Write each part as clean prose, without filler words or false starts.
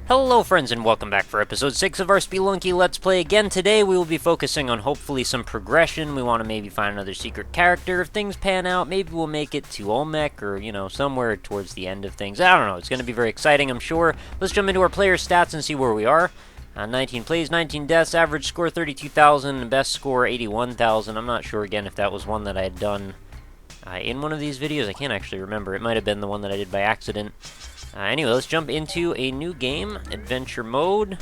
Hello friends and welcome back for episode 6 of our Spelunky Let's Play. Again today we will be focusing on hopefully some progression. We want to maybe find another secret character. If things pan out, maybe we'll make it to Olmec or, somewhere towards the end of things. I don't know, it's going to be very exciting I'm sure. Let's jump into our player stats and see where we are. 19 plays, 19 deaths, average score 32,000, best score 81,000. I'm not sure again if that was one that I had done in one of these videos. I can't actually remember. It might have been the one that I did by accident. Anyway, let's jump into a new game, Adventure Mode.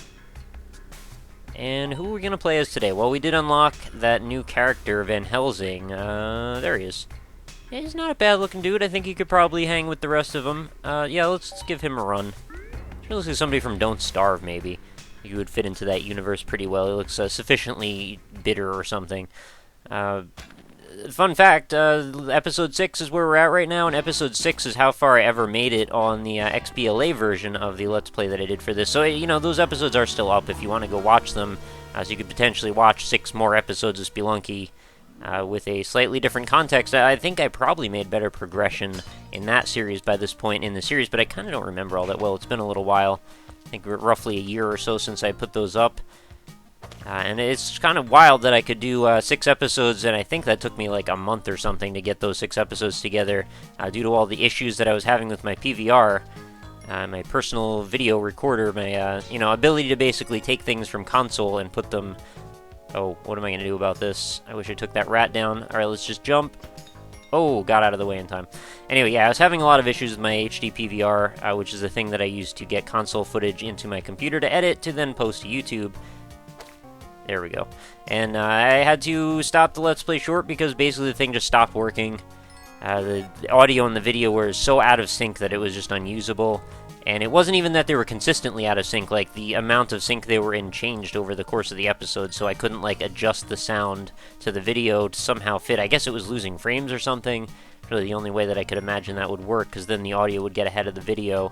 And who are we going to play as today? Well, we did unlock that new character, Van Helsing. There he is. Yeah, he's not a bad-looking dude. I think he could probably hang with the rest of them. Yeah, let's give him a run. He looks like somebody from Don't Starve, maybe. He would fit into that universe pretty well. He looks sufficiently bitter or something. Fun fact, episode 6 is where we're at right now, and episode 6 is how far I ever made it on the XBLA version of the Let's Play that I did for this. So, those episodes are still up if you want to go watch them. So you could potentially watch 6 more episodes of Spelunky with a slightly different context. I think I probably made better progression in that series by this point in the series, but I kind of don't remember all that well. It's been a little while. I think roughly a year or so since I put those up. And it's kind of wild that I could do 6 episodes, and I think that took me like a month or something to get those 6 episodes together due to all the issues that I was having with my PVR, my personal video recorder, my ability to basically take things from console and put them... Oh, what am I going to do about this? I wish I took that rat down. Alright, let's just jump. Oh, got out of the way in time. Anyway, yeah, I was having a lot of issues with my HD PVR, which is the thing that I use to get console footage into my computer to edit to then post to YouTube. There we go. And I had to stop the Let's Play short because basically the thing just stopped working. The audio and the video were so out of sync that it was just unusable. And it wasn't even that they were consistently out of sync, like the amount of sync they were in changed over the course of the episode, so I couldn't like adjust the sound to the video to somehow fit. I guess it was losing frames or something. Really the only way that I could imagine that would work, because then the audio would get ahead of the video.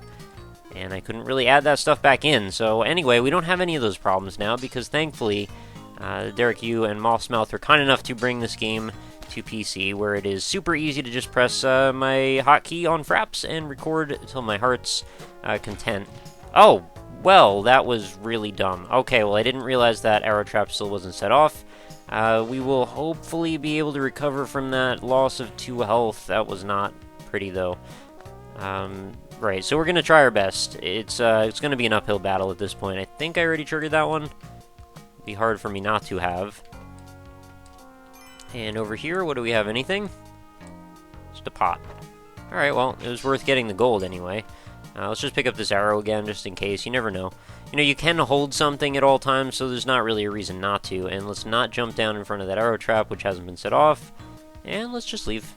And I couldn't really add that stuff back in. So anyway, we don't have any of those problems now because thankfully Derek Yu and Mossmouth were kind enough to bring this game to PC, where it is super easy to just press my hotkey on Fraps and record till my heart's content. Oh, well, that was really dumb. Okay, well, I didn't realize that arrow trap still wasn't set off. We will hopefully be able to recover from that loss of 2 health. That was not pretty, though. Right, so we're going to try our best. It's going to be an uphill battle at this point. I think I already triggered that one. It'd be hard for me not to have. And over here, what do we have? Anything? Just a pot. Alright, well, it was worth getting the gold anyway. Let's just pick up this arrow again, just in case. You never know. You can hold something at all times, so there's not really a reason not to. And let's not jump down in front of that arrow trap, which hasn't been set off. And let's just leave.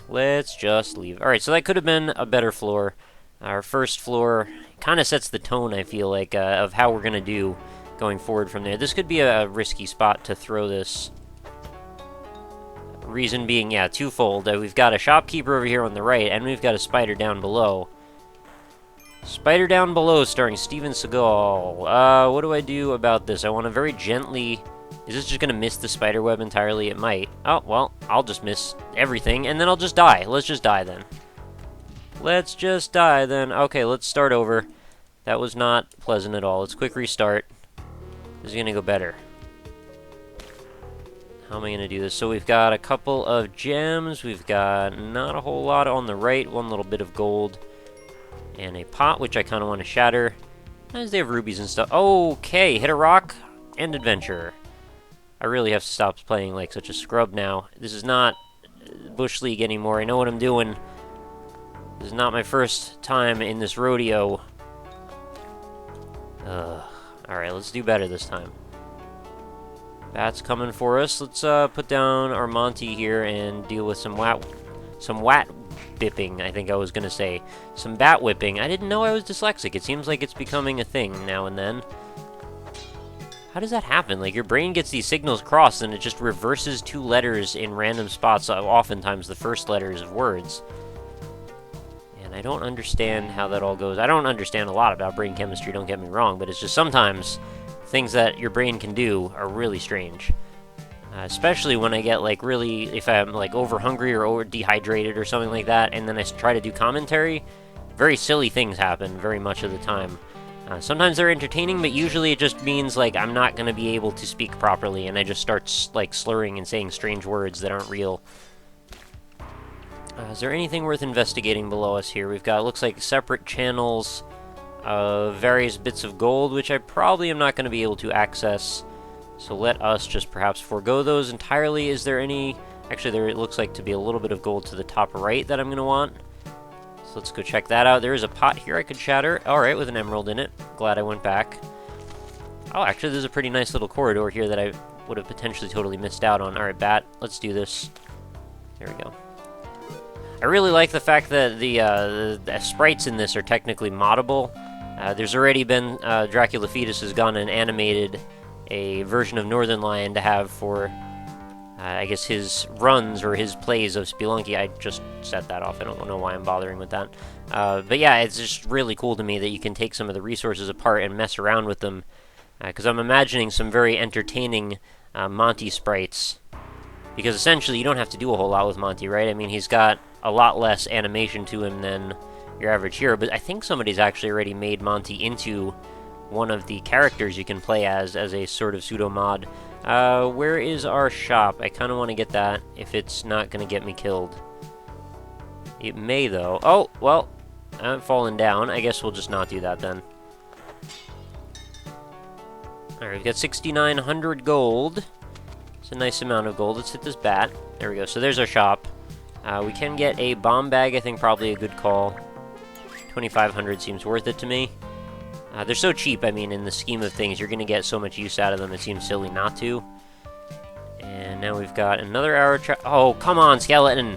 Let's just leave. Alright, so that could have been a better floor. Our first floor kind of sets the tone, I feel like, of how we're going to do going forward from there. This could be a risky spot to throw this. Reason being, yeah, twofold. We've got a shopkeeper over here on the right, and we've got a spider down below. Spider down below, starring Steven Seagal. What do I do about this? I want to very gently... Is this just going to miss the spider web entirely? It might. Oh, well, I'll just miss everything, and then I'll just die. Let's just die, then. Let's just die, then. Okay, let's start over. That was not pleasant at all. Let's quick restart. This is going to go better. How am I going to do this? So we've got a couple of gems. We've got not a whole lot on the right. One little bit of gold. And a pot, which I kind of want to shatter. As they have rubies and stuff. Okay, hit a rock. End adventure. I really have to stop playing like such a scrub now. This is not Bush League anymore. I know what I'm doing. This is not my first time in this rodeo. Alright, let's do better this time. Bat's coming for us. Let's put down our Monty here and deal with some wat bipping, I think I was going to say. Some bat whipping. I didn't know I was dyslexic. It seems like it's becoming a thing now and then. How does that happen? Like, your brain gets these signals crossed and it just reverses 2 letters in random spots, oftentimes the first letters of words. And I don't understand how that all goes. I don't understand a lot about brain chemistry, don't get me wrong, but it's just sometimes things that your brain can do are really strange. Especially when I get, like, really, if I'm, like, over hungry or over dehydrated or something like that, and then I try to do commentary, very silly things happen very much of the time. Sometimes they're entertaining, but usually it just means, like, I'm not going to be able to speak properly, and I just start, like, slurring and saying strange words that aren't real. Is there anything worth investigating below us here? We've got, looks like, separate channels of various bits of gold, which I probably am not going to be able to access, so let us just perhaps forego those entirely. Is there any... Actually, there it looks like to be a little bit of gold to the top right that I'm going to want. So let's go check that out. There is a pot here I could shatter. Alright, with an emerald in it. Glad I went back. Oh, actually, there's a pretty nice little corridor here that I would have potentially totally missed out on. Alright, bat, let's do this. There we go. I really like the fact that the sprites in this are technically moddable. There's already been, Dracula Fetus has gone and animated a version of Northern Lion to have for... I guess his runs or his plays of Spelunky. I just set that off. I don't know why I'm bothering with that. But yeah, it's just really cool to me that you can take some of the resources apart and mess around with them. Because I'm imagining some very entertaining Monty sprites. Because essentially you don't have to do a whole lot with Monty, right? I mean, he's got a lot less animation to him than your average hero. But I think somebody's actually already made Monty into one of the characters you can play as a sort of pseudo-mod. Where is our shop? I kind of want to get that if it's not going to get me killed. It may, though. Oh, well, I'm falling down. I guess we'll just not do that, then. Alright, we've got 6,900 gold. It's a nice amount of gold. Let's hit this bat. There we go. So there's our shop. We can get a bomb bag, I think probably a good call. 2,500 seems worth it to me. They're so cheap, I mean, in the scheme of things, you're going to get so much use out of them, it seems silly not to. And now we've got another arrow trap. Oh, come on, skeleton!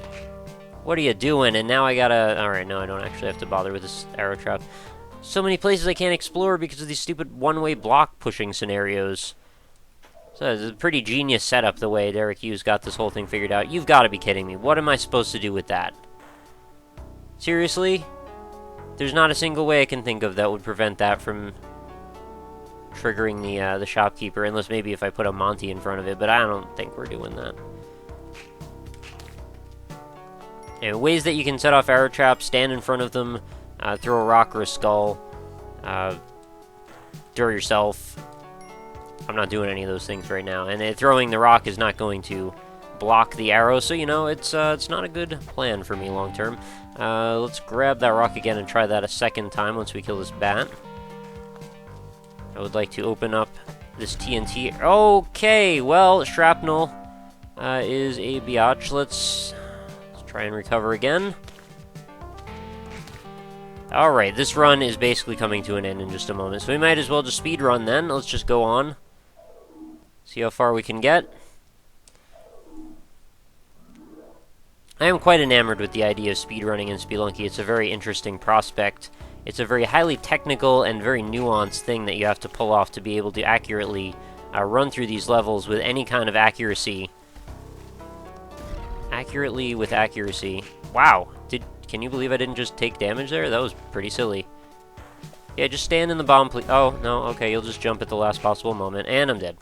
What are you doing? And now I gotta... Alright, no, I don't actually have to bother with this arrow trap. So many places I can't explore because of these stupid one-way block pushing scenarios. So it's a pretty genius setup the way Derek Hughes got this whole thing figured out. You've got to be kidding me. What am I supposed to do with that? Seriously? There's not a single way I can think of that would prevent that from triggering the shopkeeper, unless maybe if I put a Monty in front of it, but I don't think we're doing that. And ways that you can set off arrow traps: stand in front of them, throw a rock or a skull, throw yourself. I'm not doing any of those things right now, and throwing the rock is not going to block the arrow, so you know it's not a good plan for me long term. Let's grab that rock again and try that a second time once we kill this bat. I would like to open up this TNT. Okay, well, shrapnel is a biatch. Let's try and recover again. Alright, this run is basically coming to an end in just a moment, so we might as well just speed run then. Let's just go on. See how far we can get. I am quite enamored with the idea of speedrunning in Spelunky. It's a very interesting prospect. It's a very highly technical and very nuanced thing that you have to pull off to be able to accurately run through these levels with any kind of accuracy. Accurately with accuracy. Wow. Can you believe I didn't just take damage there? That was pretty silly. Yeah, just stand in the bomb, please. Oh, no, okay, you'll just jump at the last possible moment, and I'm dead.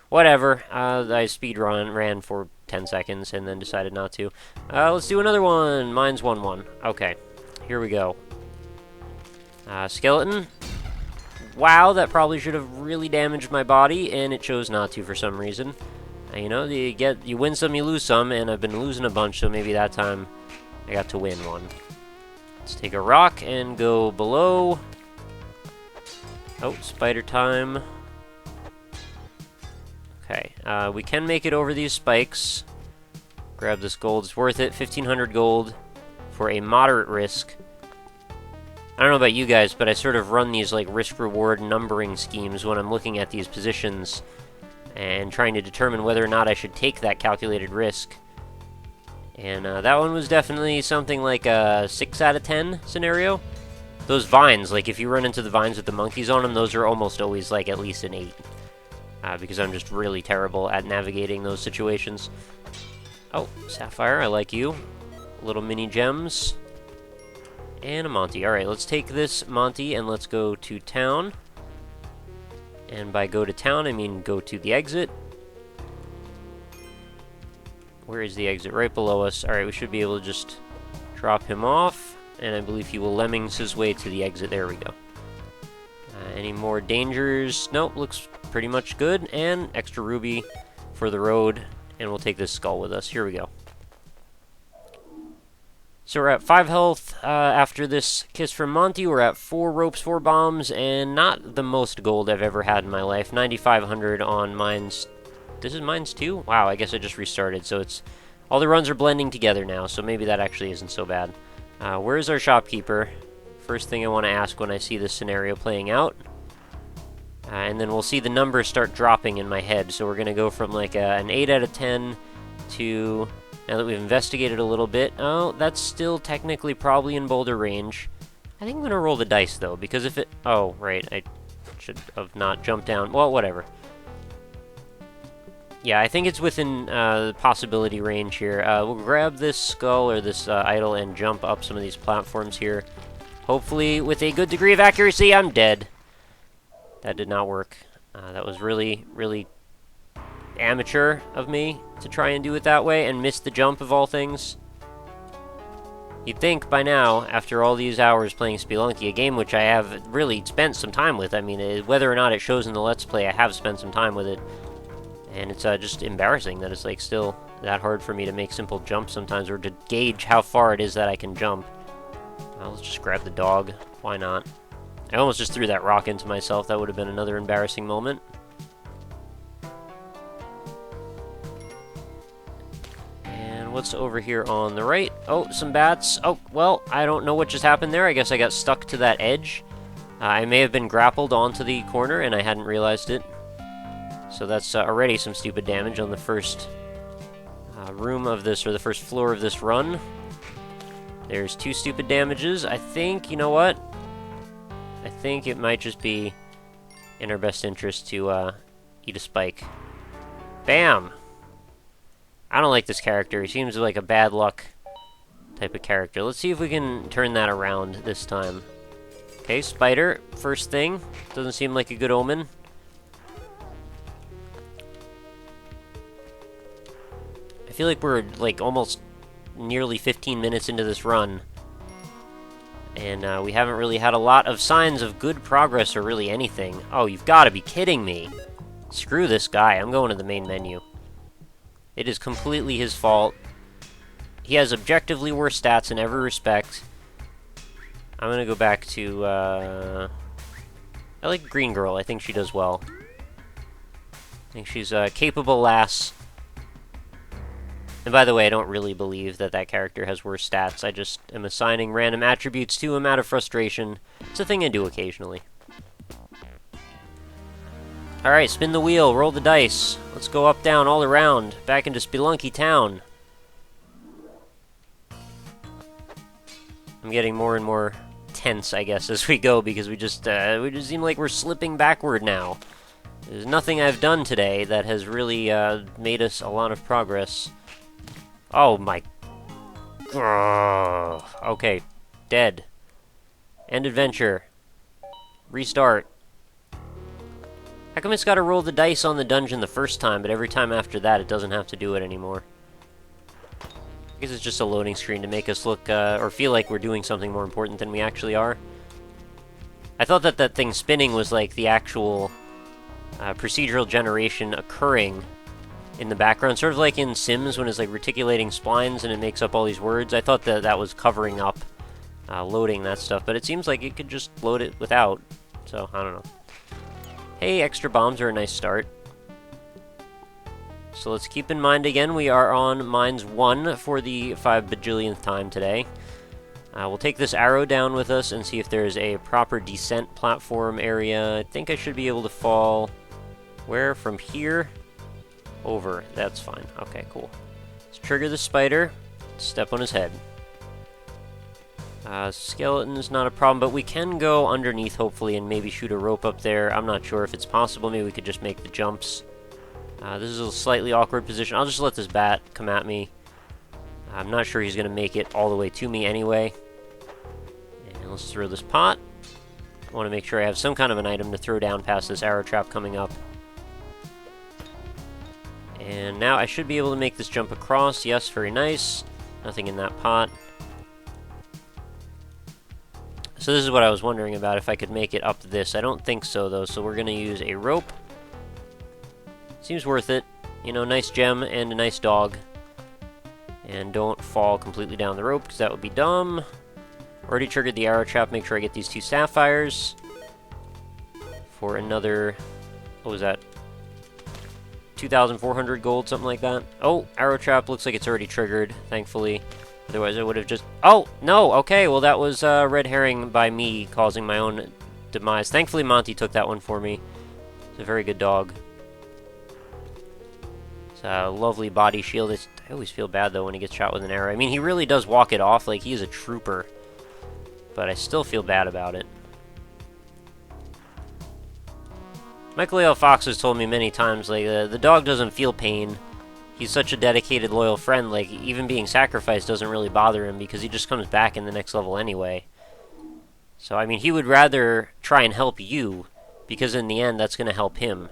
Whatever. I ran for 10 seconds and then decided not to. Let's do another one. Mine's 1-1. Okay, here we go. Skeleton. Wow, that probably should have really damaged my body, and it chose not to for some reason. You know, you win some, you lose some, and I've been losing a bunch, so maybe that time I got to win one. Let's take a rock and go below. Oh, spider time. Okay, we can make it over these spikes. Grab this gold, it's worth it. 1,500 gold for a moderate risk. I don't know about you guys, but I sort of run these like risk-reward numbering schemes when I'm looking at these positions and trying to determine whether or not I should take that calculated risk. And that one was definitely something like a 6 out of 10 scenario. Those vines, like if you run into the vines with the monkeys on them, those are almost always like at least an 8. Because I'm just really terrible at navigating those situations. Oh, Sapphire, I like you. Little mini gems. And a Monty. Alright, let's take this Monty and let's go to town. And by go to town, I mean go to the exit. Where is the exit? Right below us. Alright, we should be able to just drop him off. And I believe he will lemmings his way to the exit. There we go. Any more dangers? Nope, looks pretty much good. And extra ruby for the road. And we'll take this skull with us. Here we go. So we're at 5 health after this kiss from Monty. We're at 4 ropes, 4 bombs, and not the most gold I've ever had in my life. 9,500 on mines. This is mines too? Wow, I guess I just restarted. So it's all the runs are blending together now, so maybe that actually isn't so bad. Where's our shopkeeper? First thing I want to ask when I see this scenario playing out. And then we'll see the numbers start dropping in my head. So we're going to go from like an 8 out of 10 to... Now that we've investigated a little bit, oh, that's still technically probably in boulder range. I think I'm going to roll the dice, though, because if it... Oh, right, I should have not jumped down. Well, whatever. Yeah, I think it's within the possibility range here. We'll grab this skull or this idol and jump up some of these platforms here. Hopefully, with a good degree of accuracy, I'm dead. That did not work. That was really, really amateur of me to try and do it that way and miss the jump of all things. You'd think by now, after all these hours playing Spelunky, a game which I have really spent some time with, I mean, whether or not it shows in the Let's Play, I have spent some time with it. And it's just embarrassing that it's like still that hard for me to make simple jumps sometimes, or to gauge how far it is that I can jump. Let's just grab the dog. Why not? I almost just threw that rock into myself. That would have been another embarrassing moment. And what's over here on the right? Oh, some bats. Oh, well, I don't know what just happened there. I guess I got stuck to that edge. I may have been grappled onto the corner and I hadn't realized it. So that's already some stupid damage on the first room of this, or the first floor of this run. There's 2 stupid damages. I think, you know what? I think it might just be in our best interest to eat a spike. Bam! I don't like this character. He seems like a bad luck type of character. Let's see if we can turn that around this time. Okay, spider, first thing. Doesn't seem like a good omen. I feel like we're like almost nearly 15 minutes into this run. And we haven't really had a lot of signs of good progress or really anything. Oh, you've got to be kidding me. Screw this guy. I'm going to the main menu. It is completely his fault. He has objectively worse stats in every respect. I'm going to go back to... I like Green Girl. I think she does well. I think she's a capable lass. And by the way, I don't really believe that that character has worse stats. I just am assigning random attributes to him out of frustration. It's a thing I do occasionally. Alright, spin the wheel, roll the dice. Let's go up, down, all around. Back into Spelunky Town. I'm getting more and more tense, I guess, as we go, because we just seem like we're slipping backward now. There's nothing I've done today that has really made us a lot of progress. Oh my... Ugh. Okay, dead. End adventure. Restart. How come it's gotta roll the dice on the dungeon the first time, but every time after that it doesn't have to do it anymore? I guess it's just a loading screen to make us look, or feel like we're doing something more important than we actually are. I thought that that thing spinning was like the actual procedural generation occurring in the background, sort of like in Sims when it's like reticulating splines and it makes up all these words. I thought that that was covering up loading that stuff, but it seems like it could just load it without, so I don't know. Hey, extra bombs are a nice start. So let's keep in mind again, we are on Mines 1 for the 5 bajillionth time today. We'll take this arrow down with us and see if there's a proper descent platform area. I think I should be able to fall... Where? From here? Over. That's fine. Okay, cool. Let's trigger the spider. Step on his head. Skeleton is not a problem, but we can go underneath, hopefully, and maybe shoot a rope up there. I'm not sure if it's possible. Maybe we could just make the jumps. This is a slightly awkward position. I'll just let this bat come at me. I'm not sure he's going to make it all the way to me anyway. And let's throw this pot. I want to make sure I have some kind of an item to throw down past this arrow trap coming up. And now I should be able to make this jump across. Yes, very nice. Nothing in that pot. So this is what I was wondering about, if I could make it up this. I don't think so, though, so we're going to use a rope. Seems worth it. You know, nice gem and a nice dog. And don't fall completely down the rope, because that would be dumb. Already triggered the arrow trap. Make sure I get these 2 sapphires. For another... what was that? 2,400 gold, something like that. Oh, arrow trap looks like it's already triggered, thankfully. Otherwise I would have just... oh, no! Okay, well that was red herring by me, causing my own demise. Thankfully Monty took that one for me. It's a very good dog. It's a lovely body shield. I always feel bad, though, when he gets shot with an arrow. I mean, he really does walk it off like he's a trooper. But I still feel bad about it. Michael L. Fox has told me many times, like, the dog doesn't feel pain. He's such a dedicated, loyal friend, like, even being sacrificed doesn't really bother him because he just comes back in the next level anyway. So, I mean, he would rather try and help you, because in the end, that's going to help him.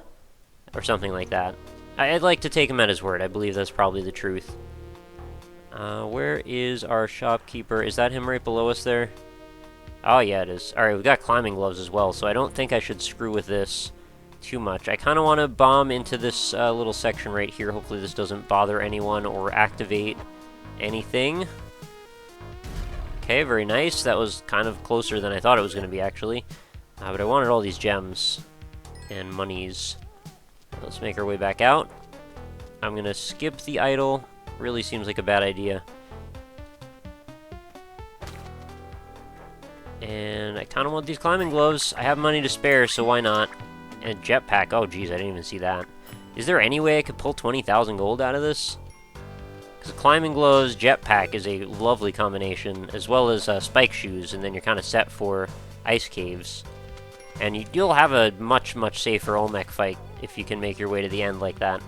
Or something like that. I'd like to take him at his word. I believe that's probably the truth. Where is our shopkeeper? Is that him right below us there? Oh, yeah, it is. Alright, we've got climbing gloves as well, so I don't think I should screw with this too much. I kind of want to bomb into this little section right here. Hopefully this doesn't bother anyone or activate anything. Okay, very nice. That was kind of closer than I thought it was going to be, actually. But I wanted all these gems and monies. Let's make our way back out. I'm going to skip the idol. Really seems like a bad idea. And I kind of want these climbing gloves. I have money to spare, so why not? And jetpack. Oh, geez, I didn't even see that. Is there any way I could pull 20,000 gold out of this? Because climbing gloves, jetpack is a lovely combination, as well as spike shoes, and then you're kind of set for ice caves. And you'll have a much, much safer Olmec fight if you can make your way to the end like that.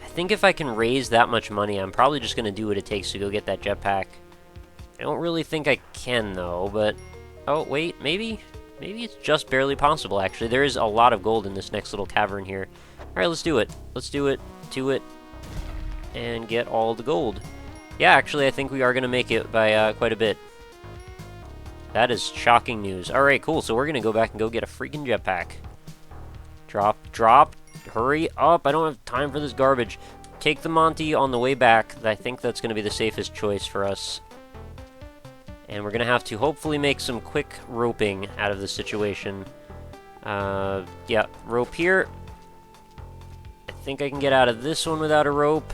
I think if I can raise that much money, I'm probably just going to do what it takes to go get that jetpack. I don't really think I can, though, but... oh, wait, maybe? Maybe it's just barely possible, actually. There is a lot of gold in this next little cavern here. Alright, let's do it. Let's do it, to it, and get all the gold. Yeah, actually, I think we are going to make it by quite a bit. That is shocking news. Alright, cool. So we're going to go back and go get a freaking jetpack. Drop, drop. Hurry up. I don't have time for this garbage. Take the Monty on the way back. I think that's going to be the safest choice for us. And we're going to have to hopefully make some quick roping out of this situation. Yeah, rope here. I think I can get out of this one without a rope.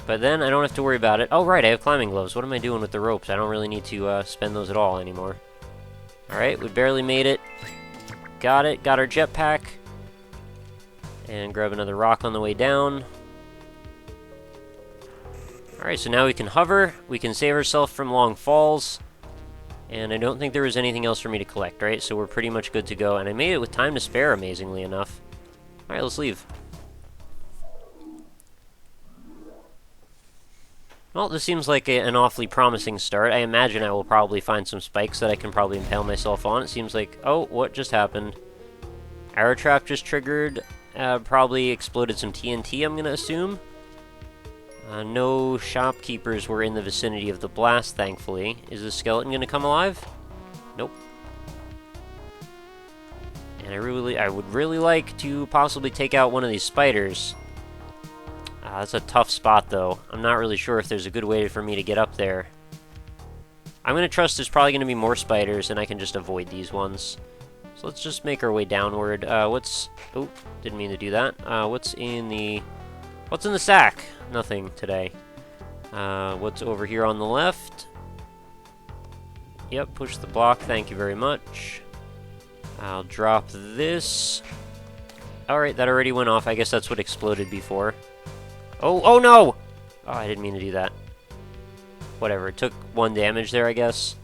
But then I don't have to worry about it. Oh, right, I have climbing gloves. What am I doing with the ropes? I don't really need to spend those at all anymore. Alright, we barely made it. Got it. Got our jetpack. And grab another rock on the way down. Alright, so now we can hover. We can save ourselves from long falls. And I don't think there was anything else for me to collect, right? So we're pretty much good to go. And I made it with time to spare, amazingly enough. Alright, let's leave. Well, this seems like an awfully promising start. I imagine I will probably find some spikes that I can probably impale myself on. It seems like... oh, what just happened? Arrow trap just triggered. Probably exploded some TNT, I'm going to assume. No shopkeepers were in the vicinity of the blast, thankfully. Is the skeleton going to come alive? Nope. And I would really like to possibly take out one of these spiders. That's a tough spot, though. I'm not really sure if there's a good way for me to get up there. I'm going to trust there's probably going to be more spiders, and I can just avoid these ones. So let's just make our way downward. What's... oh, didn't mean to do that. What's in the sack? Nothing today. What's over here on the left? Yep, push the block. Thank you very much. I'll drop this. Alright, that already went off. I guess that's what exploded before. Oh no! Oh, I didn't mean to do that. Whatever, it took 1 damage there, I guess.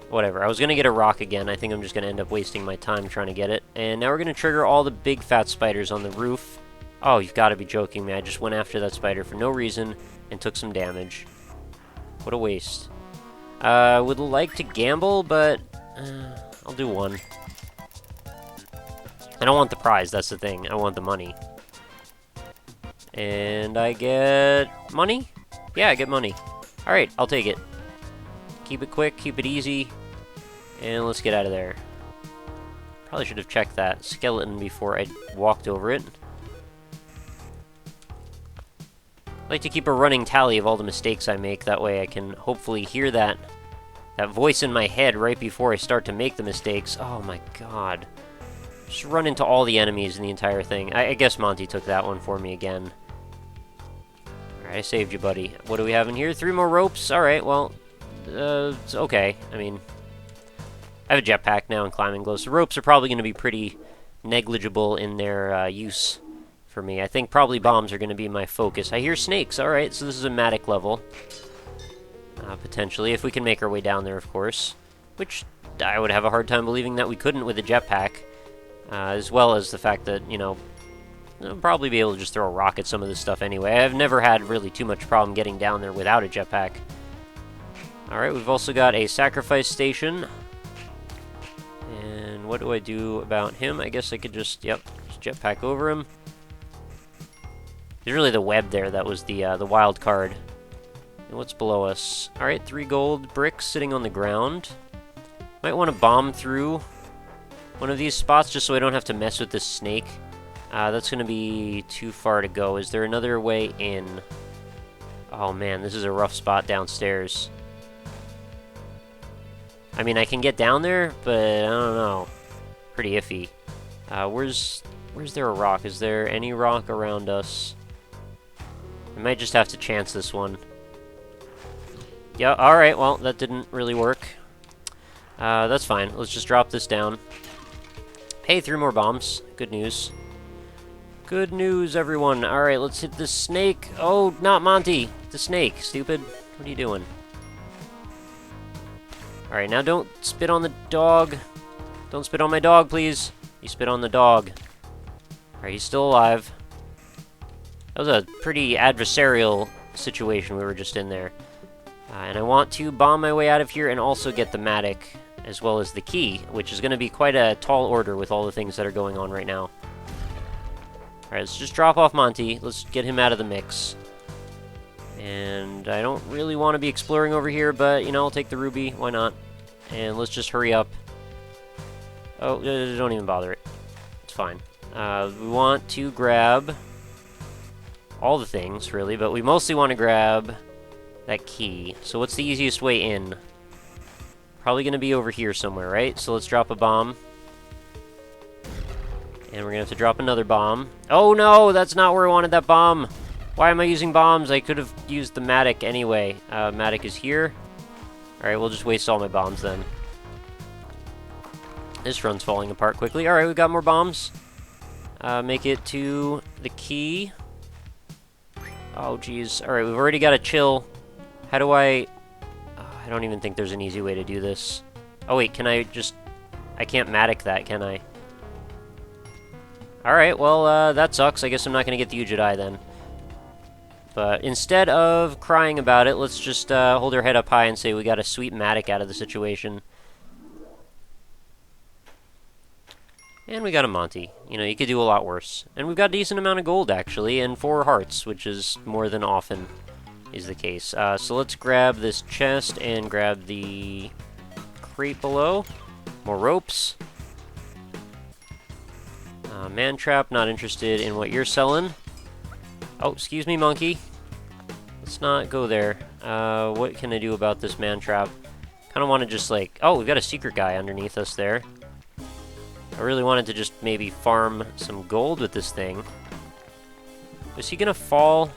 Whatever, I was gonna get a rock again. I think I'm just gonna end up wasting my time trying to get it. And now we're gonna trigger all the big fat spiders on the roof. Oh, you've gotta be joking me. I just went after that spider for no reason and took some damage. What a waste. Would like to gamble, but I'll do one. I don't want the prize, that's the thing. I want the money. And I get money? Yeah, I get money. Alright, I'll take it. Keep it quick, keep it easy, and let's get out of there. Probably should have checked that skeleton before I walked over it. I like to keep a running tally of all the mistakes I make, that way I can hopefully hear that voice in my head right before I start to make the mistakes. Oh my god. Just run into all the enemies in the entire thing. I guess Monty took that one for me again. Alright, I saved you, buddy. What do we have in here? 3 more ropes? Alright, well, it's okay. I mean, I have a jetpack now and climbing gloves. The ropes are probably going to be pretty negligible in their use for me. I think probably bombs are going to be my focus. I hear snakes. Alright, so this is a Matic level. Potentially, if we can make our way down there, of course. Which I would have a hard time believing that we couldn't with a jetpack. As well as the fact that, you know, I'll probably be able to just throw a rock at some of this stuff anyway. I've never had really too much problem getting down there without a jetpack. Alright, we've also got a sacrifice station. And what do I do about him? I guess I could just jetpack over him. There's really the web there that was the wild card. And what's below us? Alright, 3 gold bricks sitting on the ground. Might want to bomb through one of these spots just so I don't have to mess with this snake. That's going to be too far to go. Is there another way in? Oh man, this is a rough spot downstairs. I mean, I can get down there, but I don't know. Pretty iffy. Where's there a rock? Is there any rock around us? I might just have to chance this one. Yeah, alright, well, that didn't really work. That's fine. Let's just drop this down. Hey, 3 more bombs. Good news. Good news, everyone. Alright, let's hit this snake. Oh, not Monty. The snake, stupid. What are you doing? Alright, now don't spit on the dog. Don't spit on my dog, please. You spit on the dog. Alright, he's still alive. That was a pretty adversarial situation we were just in there. And I want to bomb my way out of here and also get the Matic, as well as the key, which is going to be quite a tall order with all the things that are going on right now. Alright, let's just drop off Monty. Let's get him out of the mix. And I don't really want to be exploring over here, but, you know, I'll take the ruby. Why not? And let's just hurry up. Oh, don't even bother it. It's fine. We want to grab all the things, really, but we mostly want to grab that key. So what's the easiest way in? Probably going to be over here somewhere, right? So let's drop a bomb. And we're going to have to drop another bomb. Oh no, that's not where I wanted that bomb. Why am I using bombs? I could have used the Matic anyway. Matic is here. Alright, we'll just waste all my bombs then. This run's falling apart quickly. Alright, we've got more bombs. Make it to the key. Oh, geez. Alright, we've already got a chill. How do I don't even think there's an easy way to do this. Oh, wait, can I just... I can't Matic that, can I? Alright, well, that sucks. I guess I'm not going to get the Ujidai then. But instead of crying about it, let's just hold our head up high and say we got a sweet Matic out of the situation. And we got a Monty. You know, you could do a lot worse. And we've got a decent amount of gold, actually, and 4 hearts, which is more than often is the case. So let's grab this chest and grab the crate below. More ropes. Man trap, not interested in what you're selling. Oh, excuse me, monkey. Let's not go there. What can I do about this man trap? Kind of want to just like... Oh, we've got a secret guy underneath us there. I really wanted to just maybe farm some gold with this thing. Is he gonna fall?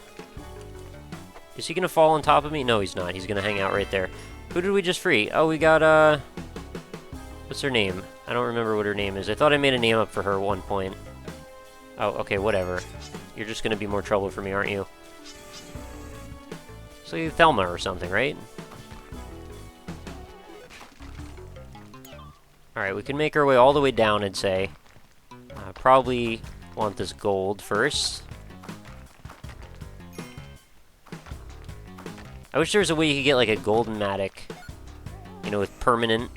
Is he gonna fall on top of me? No, he's not. He's gonna hang out right there. Who did we just free? Oh, we got, what's her name? I don't remember what her name is. I thought I made a name up for her at one point. Oh, okay, whatever. You're just gonna be more trouble for me, aren't you? So you Thelma or something, right? Alright, we can make our way all the way down, I'd say. Probably want this gold first. I wish there was a way you could get like a golden Matic. You know, with permanent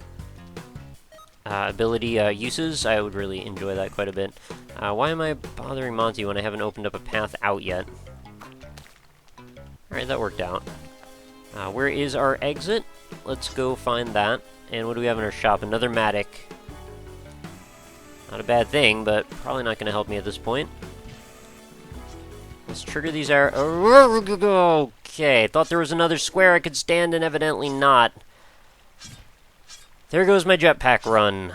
ability uses. I would really enjoy that quite a bit. Why am I bothering Monty when I haven't opened up a path out yet? Alright, that worked out. Where is our exit? Let's go find that. And what do we have in our shop? Another Matic. Not a bad thing, but probably not going to help me at this point. Let's trigger these arrows. Okay, thought there was another square I could stand, and evidently not. There goes my jetpack run.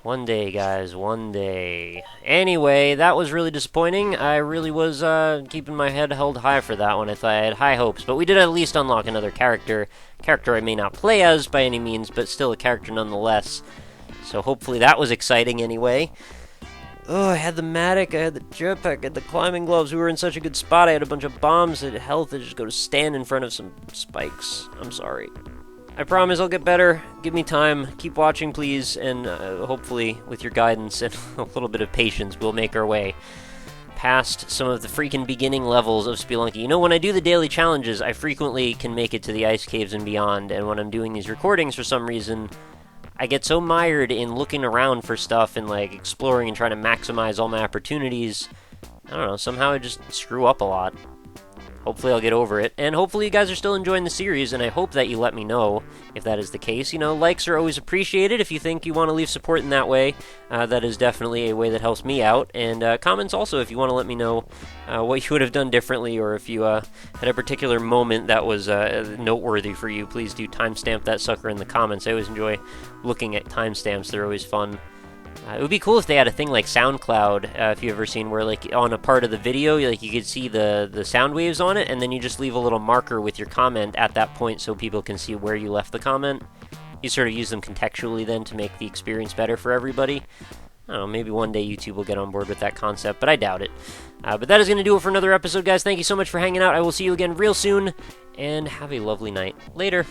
One day, guys, one day. Anyway, that was really disappointing. I really was keeping my head held high for that one. I thought I had high hopes, but we did at least unlock another character. Character I may not play as by any means, but still a character nonetheless. So hopefully that was exciting anyway. Oh, I had the Matic, I had the jetpack, I had the climbing gloves. We were in such a good spot. I had a bunch of bombs and health. I just go to stand in front of some spikes. I'm sorry. I promise I'll get better. Give me time. Keep watching, please, and hopefully, with your guidance and a little bit of patience, we'll make our way past some of the freaking beginning levels of Spelunky. You know, when I do the daily challenges, I frequently can make it to the ice caves and beyond, and when I'm doing these recordings, for some reason, I get so mired in looking around for stuff and, like, exploring and trying to maximize all my opportunities. I don't know, somehow I just screw up a lot. Hopefully I'll get over it, and hopefully you guys are still enjoying the series, and I hope that you let me know if that is the case. You know, likes are always appreciated if you think you want to leave support in that way. That is definitely a way that helps me out, and comments also if you want to let me know what you would have done differently, or if you had a particular moment that was noteworthy for you. Please do timestamp that sucker in the comments. I always enjoy looking at timestamps. They're always fun. It would be cool if they had a thing like SoundCloud, if you've ever seen, where like on a part of the video, like you could see the sound waves on it, and then you just leave a little marker with your comment at that point so people can see where you left the comment. You sort of use them contextually then to make the experience better for everybody. I don't know, maybe one day YouTube will get on board with that concept, but I doubt it. But that is going to do it for another episode, guys. Thank you so much for hanging out. I will see you again real soon, and have a lovely night. Later.